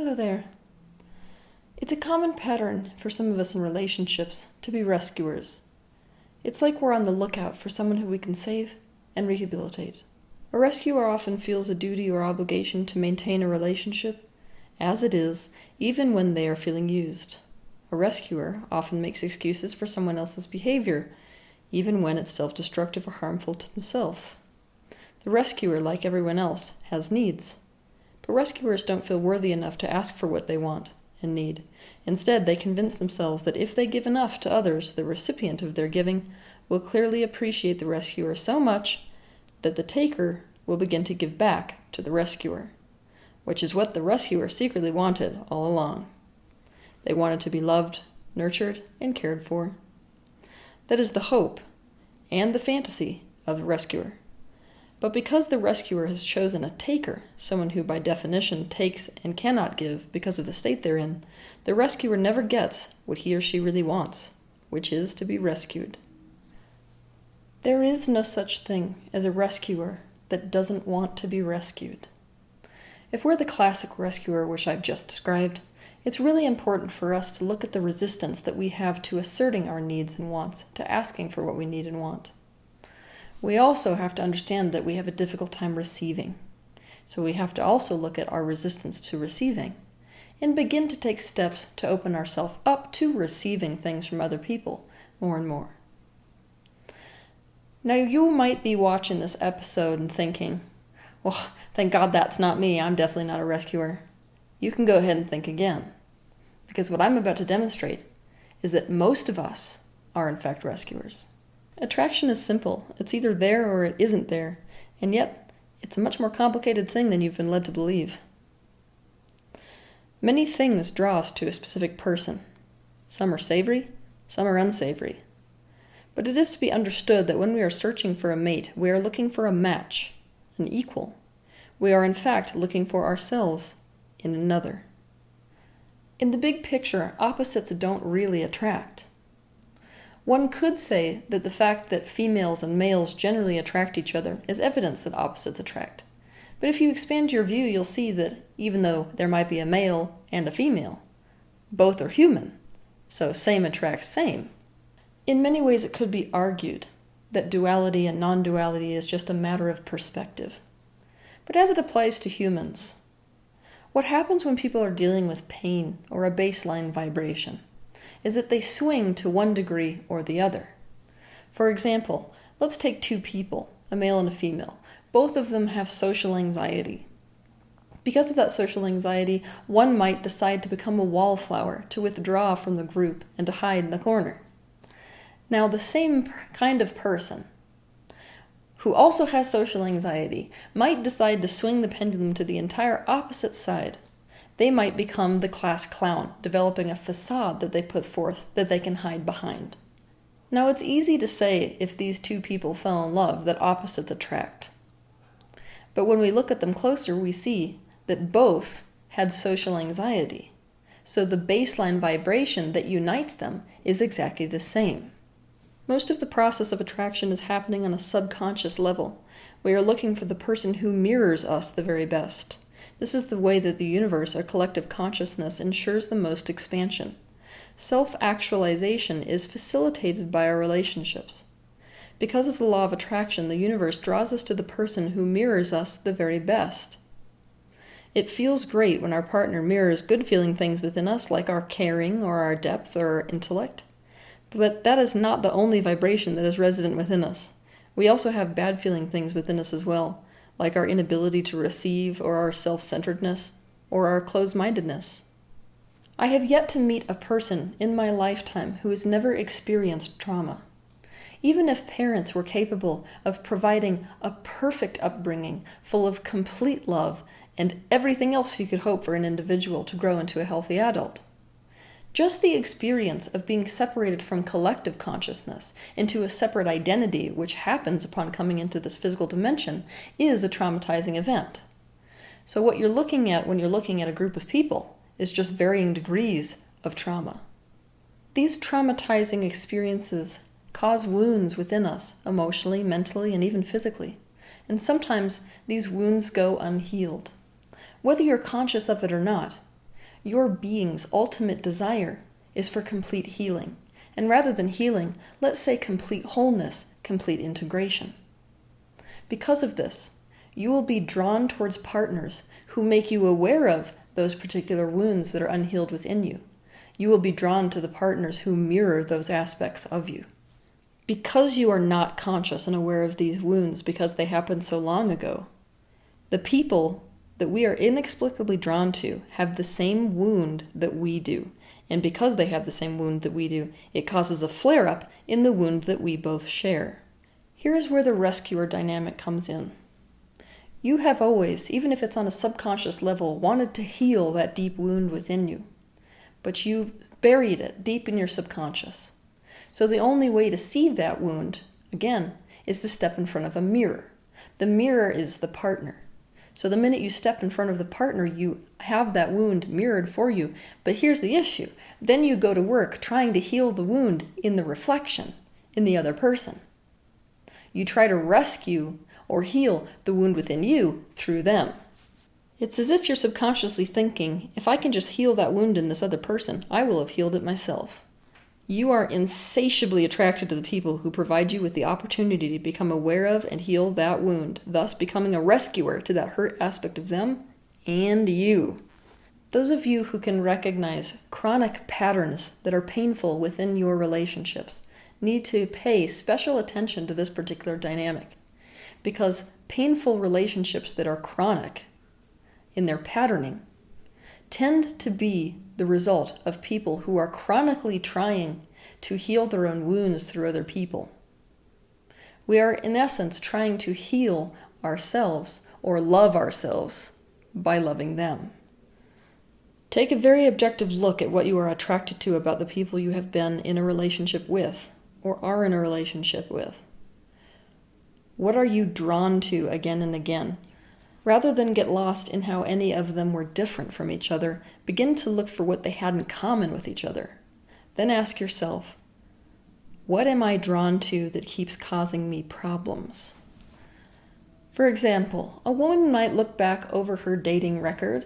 Hello there. It's a common pattern for some of us in relationships to be rescuers. It's like we're on the lookout for someone who we can save and rehabilitate. A rescuer often feels a duty or obligation to maintain a relationship as it is, even when they are feeling used. A rescuer often makes excuses for someone else's behavior, even when it's self-destructive or harmful to themselves. The rescuer, like everyone else, has needs. But rescuers don't feel worthy enough to ask for what they want and need. Instead, they convince themselves that if they give enough to others, the recipient of their giving will clearly appreciate the rescuer so much that the taker will begin to give back to the rescuer, which is what the rescuer secretly wanted all along. They wanted to be loved, nurtured, and cared for. That is the hope and the fantasy of the rescuer. But because the rescuer has chosen a taker, someone who by definition takes and cannot give because of the state they're in, the rescuer never gets what he or she really wants, which is to be rescued. There is no such thing as a rescuer that doesn't want to be rescued. If we're the classic rescuer which I've just described, it's really important for us to look at the resistance that we have to asserting our needs and wants, to asking for what we need and want. We also have to understand that we have a difficult time receiving. So we have to also look at our resistance to receiving and begin to take steps to open ourselves up to receiving things from other people more and more. Now you might be watching this episode and thinking, well, thank God that's not me. I'm definitely not a rescuer. You can go ahead and think again. Because what I'm about to demonstrate is that most of us are in fact rescuers. Attraction is simple. It's either there or it isn't there, and yet it's a much more complicated thing than you've been led to believe. Many things draw us to a specific person. Some are savory, some are unsavory. But it is to be understood that when we are searching for a mate, we are looking for a match, an equal. We are in fact looking for ourselves in another. In the big picture, opposites don't really attract. One could say that the fact that females and males generally attract each other is evidence that opposites attract. But if you expand your view, you'll see that even though there might be a male and a female, both are human, so same attracts same. In many ways, it could be argued that duality and non-duality is just a matter of perspective. But as it applies to humans, what happens when people are dealing with pain or a baseline vibration is that they swing to one degree or the other. For example, let's take two people, a male and a female. Both of them have social anxiety. Because of that social anxiety, one might decide to become a wallflower, to withdraw from the group and to hide in the corner. Now, the same kind of person who also has social anxiety might decide to swing the pendulum to the entire opposite side. They might become the class clown, developing a facade that they put forth that they can hide behind. Now, it's easy to say if these two people fell in love that opposites attract. But when we look at them closer, we see that both had social anxiety. So the baseline vibration that unites them is exactly the same. Most of the process of attraction is happening on a subconscious level. We are looking for the person who mirrors us the very best. This is the way that the universe, or collective consciousness, ensures the most expansion. Self-actualization is facilitated by our relationships. Because of the law of attraction, the universe draws us to the person who mirrors us the very best. It feels great when our partner mirrors good-feeling things within us, like our caring or our depth or our intellect. But that is not the only vibration that is resident within us. We also have bad-feeling things within us as well, like our inability to receive, or our self-centeredness, or our closed-mindedness. I have yet to meet a person in my lifetime who has never experienced trauma. Even if parents were capable of providing a perfect upbringing full of complete love and everything else you could hope for an individual to grow into a healthy adult. Just the experience of being separated from collective consciousness into a separate identity, which happens upon coming into this physical dimension, is a traumatizing event. So what you're looking at when you're looking at a group of people is just varying degrees of trauma. These traumatizing experiences cause wounds within us, emotionally, mentally, and even physically. And sometimes these wounds go unhealed. Whether you're conscious of it or not, your being's ultimate desire is for complete healing. And rather than healing, let's say complete wholeness, complete integration. Because of this, you will be drawn towards partners who make you aware of those particular wounds that are unhealed within you. You will be drawn to the partners who mirror those aspects of you. Because you are not conscious and aware of these wounds because they happened so long ago, the people that we are inexplicably drawn to have the same wound that we do. And because they have the same wound that we do, it causes a flare-up in the wound that we both share. Here is where the rescuer dynamic comes in. You have always, even if it's on a subconscious level, wanted to heal that deep wound within you. But you buried it deep in your subconscious. So the only way to see that wound, again, is to step in front of a mirror. The mirror is the partner. So the minute you step in front of the partner, you have that wound mirrored for you. But here's the issue. Then you go to work trying to heal the wound in the reflection, in the other person. You try to rescue or heal the wound within you through them. It's as if you're subconsciously thinking, if I can just heal that wound in this other person, I will have healed it myself. You are insatiably attracted to the people who provide you with the opportunity to become aware of and heal that wound, thus becoming a rescuer to that hurt aspect of them and you. Those of you who can recognize chronic patterns that are painful within your relationships need to pay special attention to this particular dynamic, because painful relationships that are chronic in their patterning tend to be the result of people who are chronically trying to heal their own wounds through other people. We are, in essence, trying to heal ourselves or love ourselves by loving them. Take a very objective look at what you are attracted to about the people you have been in a relationship with or are in a relationship with. What are you drawn to again and again? Rather than get lost in how any of them were different from each other, begin to look for what they had in common with each other. Then ask yourself, what am I drawn to that keeps causing me problems? For example, a woman might look back over her dating record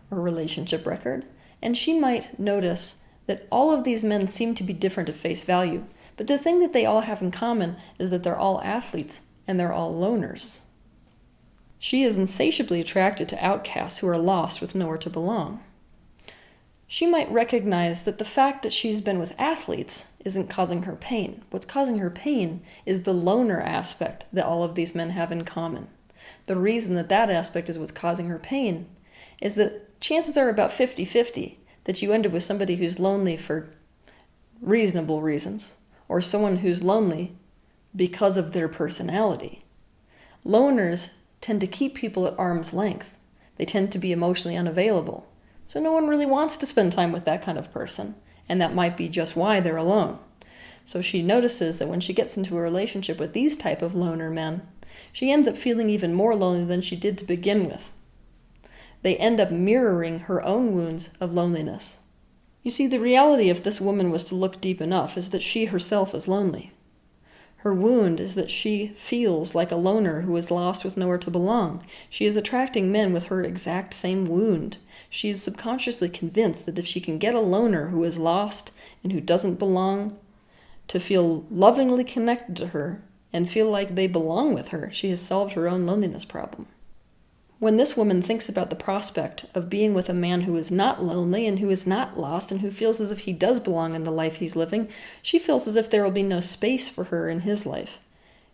or relationship record, and she might notice that all of these men seem to be different at face value, but the thing that they all have in common is that they're all athletes and they're all loners. She is insatiably attracted to outcasts who are lost with nowhere to belong. She might recognize that the fact that she's been with athletes isn't causing her pain. What's causing her pain is the loner aspect that all of these men have in common. The reason that that aspect is what's causing her pain is that chances are about 50-50 that you end up with somebody who's lonely for reasonable reasons, or someone who's lonely because of their personality. Loners tend to keep people at arm's length. They tend to be emotionally unavailable. So no one really wants to spend time with that kind of person, and that might be just why they're alone. So she notices that when she gets into a relationship with these type of loner men, she ends up feeling even more lonely than she did to begin with. They end up mirroring her own wounds of loneliness. You see, the reality, if this woman was to look deep enough, is that she herself is lonely. Her wound is that she feels like a loner who is lost with nowhere to belong. She is attracting men with her exact same wound. She is subconsciously convinced that if she can get a loner who is lost and who doesn't belong to feel lovingly connected to her and feel like they belong with her, she has solved her own loneliness problem. When this woman thinks about the prospect of being with a man who is not lonely and who is not lost and who feels as if he does belong in the life he's living, she feels as if there will be no space for her in his life.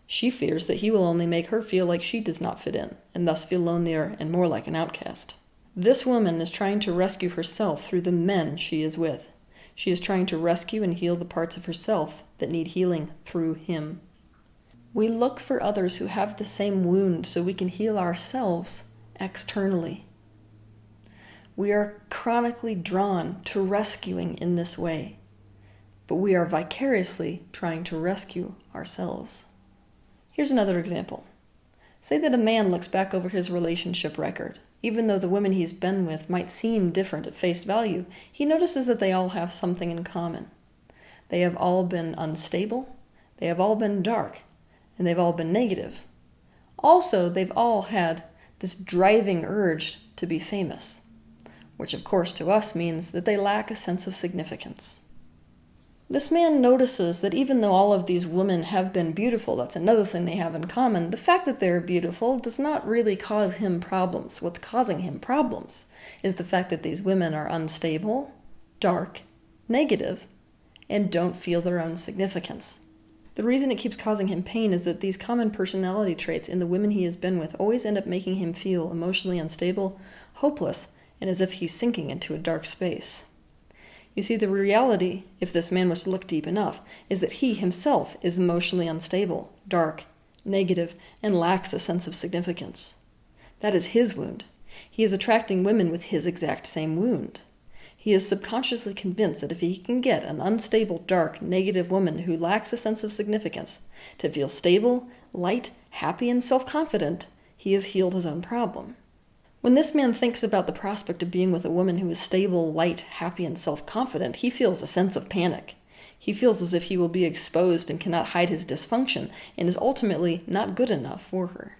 She fears that he will only make her feel like she does not fit in, and thus feel lonelier and more like an outcast. This woman is trying to rescue herself through the men she is with. She is trying to rescue and heal the parts of herself that need healing through him. We look for others who have the same wound so we can heal ourselves externally. We are chronically drawn to rescuing in this way, but we are vicariously trying to rescue ourselves. Here's another example. Say that a man looks back over his relationship record. Even though the women he's been with might seem different at face value, he notices that they all have something in common. They have all been unstable, they have all been dark, and they've all been negative. Also, they've all had this driving urge to be famous. which of course to us means that they lack a sense of significance. This man notices that even though all of these women have been beautiful, that's another thing they have in common, the fact that they're beautiful does not really cause him problems. What's causing him problems is the fact that these women are unstable, dark, negative, and don't feel their own significance. The reason it keeps causing him pain is that these common personality traits in the women he has been with always end up making him feel emotionally unstable, hopeless, and as if he's sinking into a dark space. You see, the reality, if this man was to look deep enough, is that he himself is emotionally unstable, dark, negative, and lacks a sense of significance. That is his wound. He is attracting women with his exact same wound. He is subconsciously convinced that if he can get an unstable, dark, negative woman who lacks a sense of significance to feel stable, light, happy, and self-confident, he has healed his own problem. When this man thinks about the prospect of being with a woman who is stable, light, happy, and self-confident, he feels a sense of panic. He feels as if he will be exposed and cannot hide his dysfunction and is ultimately not good enough for her.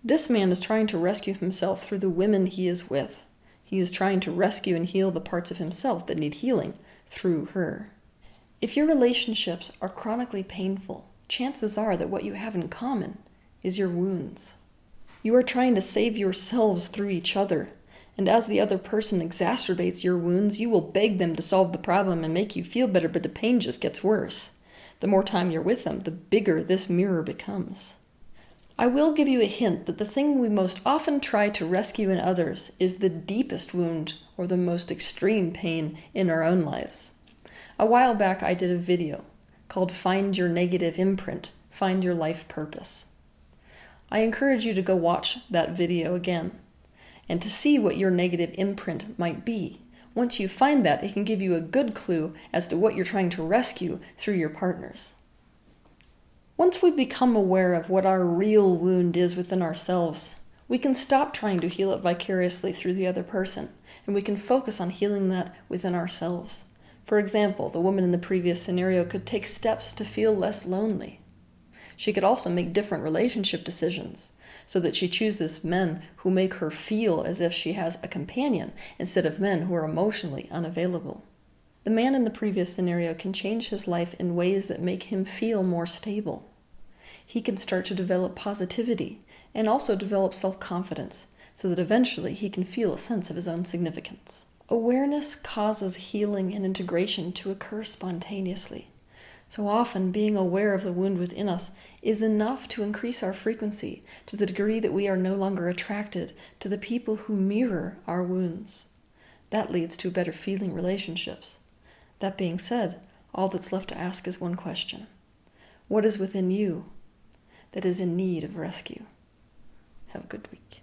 This man is trying to rescue himself through the women he is with. He is trying to rescue and heal the parts of himself that need healing through her. If your relationships are chronically painful, chances are that what you have in common is your wounds. You are trying to save yourselves through each other, and as the other person exacerbates your wounds, you will beg them to solve the problem and make you feel better, but the pain just gets worse. The more time you're with them, the bigger this mirror becomes. I will give you a hint that the thing we most often try to rescue in others is the deepest wound or the most extreme pain in our own lives. A while back, I did a video called Find Your Negative Imprint, Find Your Life Purpose. I encourage you to go watch that video again and to see what your negative imprint might be. Once you find that, it can give you a good clue as to what you're trying to rescue through your partners. Once we become aware of what our real wound is within ourselves, we can stop trying to heal it vicariously through the other person, and we can focus on healing that within ourselves. For example, the woman in the previous scenario could take steps to feel less lonely. She could also make different relationship decisions so that she chooses men who make her feel as if she has a companion instead of men who are emotionally unavailable. The man in the previous scenario can change his life in ways that make him feel more stable. He can start to develop positivity and also develop self-confidence so that eventually he can feel a sense of his own significance. Awareness causes healing and integration to occur spontaneously. So often, being aware of the wound within us is enough to increase our frequency to the degree that we are no longer attracted to the people who mirror our wounds. That leads to better feeling relationships. That being said, all that's left to ask is one question. What is within you that is in need of rescue? Have a good week.